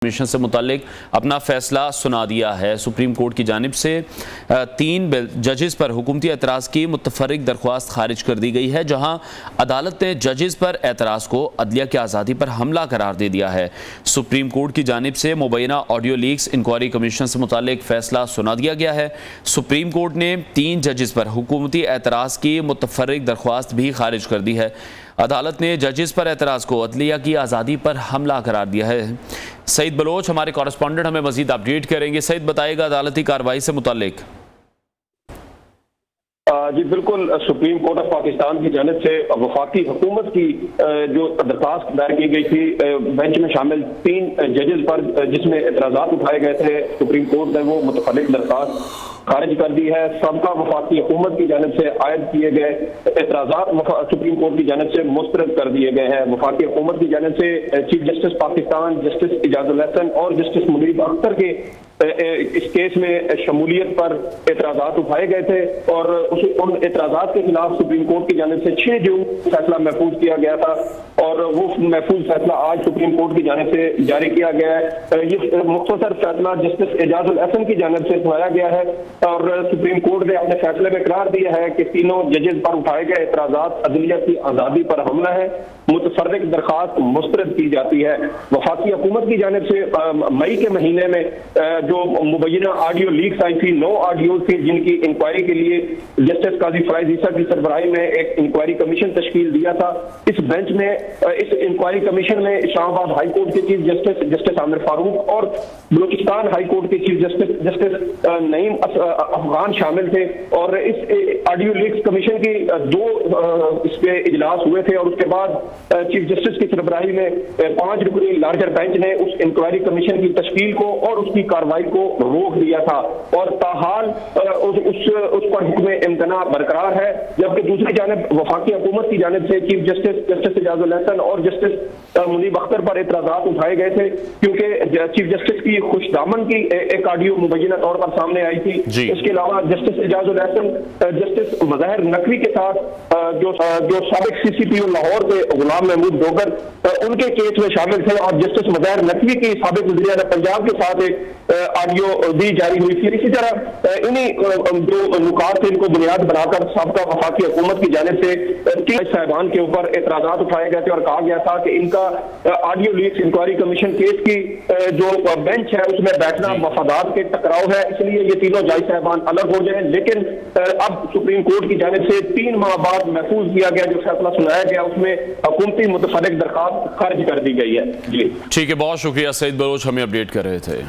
Commission سے متعلق اپنا فیصلہ سنا دیا ہے۔ سپریم کورٹ کی جانب سے 3 ججز پر حکومتی اعتراض کی متفرق درخواست خارج کر دی گئی ہے، جہاں عدالت نے ججز پر اعتراض کو عدلیہ کی آزادی پر حملہ قرار دے دیا ہے۔ سپریم کورٹ کی جانب سے مبینہ آڈیو لیکس انکوائری کمیشن سے متعلق فیصلہ سنا دیا گیا ہے۔ سپریم کورٹ نے 3 ججز پر حکومتی اعتراض کی متفرق درخواست بھی خارج کر دی ہے۔ عدالت نے ججز پر اعتراض کو عدلیہ کی آزادی پر حملہ قرار دیا ہے۔ سعید بلوچ ہمارے کورسپونڈنٹ ہمیں مزید اپڈیٹ کریں گے۔ سعید، بتائے گا عدالتی کارروائی سے متعلق۔ جی بالکل، سپریم کورٹ آف پاکستان کی جانب سے وفاقی حکومت کی جو درخواست دائر کی گئی تھی بینچ میں شامل 3 ججز پر، جس میں اعتراضات اٹھائے گئے تھے، سپریم کورٹ نے وہ متفرق درخواست خارج کر دی ہے۔ سابقہ وفاقی حکومت کی جانب سے عائد کیے گئے اعتراضات سپریم کورٹ کی جانب سے مسترد کر دیے گئے ہیں۔ وفاقی حکومت کی جانب سے چیف جسٹس پاکستان جسٹس اعجاز الحسن اور جسٹس منیب اختر کے اس کیس میں شمولیت پر اعتراضات اٹھائے گئے تھے، اور ان اعتراضات کے خلاف سپریم کورٹ کی جانب سے 6 جون فیصلہ محفوظ کیا گیا تھا، اور وہ محفوظ فیصلہ آج سپریم کورٹ کی جانب سے جاری کیا گیا ہے۔ یہ مختصر فیصلہ جسٹس اعجاز الحسن کی جانب سے سنایا گیا ہے، اور سپریم کورٹ نے اپنے فیصلے میں قرار دیا ہے کہ تینوں ججز پر اٹھائے گئے اعتراضات عدلیہ کی آزادی پر حملہ ہے، متفرق درخواست مسترد کی جاتی ہے۔ وفاقی حکومت کی جانب سے مئی کے مہینے میں جو مبینہ آڈیو لیکس آئی تھی، 9 آڈیوز تھی، جن کی انکوائری کے لیے جسٹس قاضی فرائض عیسیٰ کی سربراہی میں ایک انکوائری کمیشن تشکیل دیا تھا۔ اس بینچ میں اس انکوائری کمیشن میں اسلام آباد ہائی کورٹ کے چیف جسٹس جسٹس عامر فاروق اور بلوچستان ہائی کورٹ کے چیف جسٹس جسٹس نعیم افغان شامل تھے، اور اس آڈیو لیکس کمیشن کی 2 اس پہ اجلاس ہوئے تھے، اور اس کے بعد چیف جسٹس کی سربراہی میں 5 رکنی لارجر بینچ نے اس انکوائری کمیشن کی تشکیل کو اور اس کی کارروائی کو روک دیا تھا، اور تاحال اس پر حکم امتناع برقرار ہے۔ جبکہ دوسری جانب وفاقی حکومت کی جانب سے چیف جسٹس جسٹس اعجاز الحسن اور جسٹس منیب اختر پر اعتراضات اٹھائے گئے تھے، کیونکہ چیف جسٹس کی خوش دامن کی ایک آڈیو مبینہ طور پر سامنے آئی تھی۔ اس کے علاوہ جسٹس اعجاز الحسن جسٹس مظاہر نقوی کے ساتھ جو سابق CCPO لاہور کے غلام محمود ڈوگر ان کے کیس میں شامل تھے، اور جسٹس مظاہر نقوی کی سابق وزیر اعظم پنجاب کے ساتھ ایک آڈیو بھی جاری ہوئی تھی۔ اسی طرح انہی جو نکات تھے ان کو بنیاد بنا کر سابقہ وفاقی حکومت کی جانب سے 3 صاحبان کے اوپر اعتراضات اٹھائے گئے تھے، اور کہا گیا تھا کہ ان کا audio leaks inquiry commission case کی جو بینچ ہے اس میں بیٹھنا مفادات کے ٹکراؤ ہے، اس لیے یہ تینوں جج صاحبان الگ ہو جائیں۔ لیکن اب سپریم کورٹ کی جانب سے 3 ماہ بعد محفوظ کیا گیا جو فیصلہ سنایا گیا، اس میں حکومتی متفرق درخواست خارج کر دی گئی ہے۔ جی ٹھیک ہے، بہت شکریہ سعید بلوچ، ہمیں اپڈیٹ کر رہے تھے۔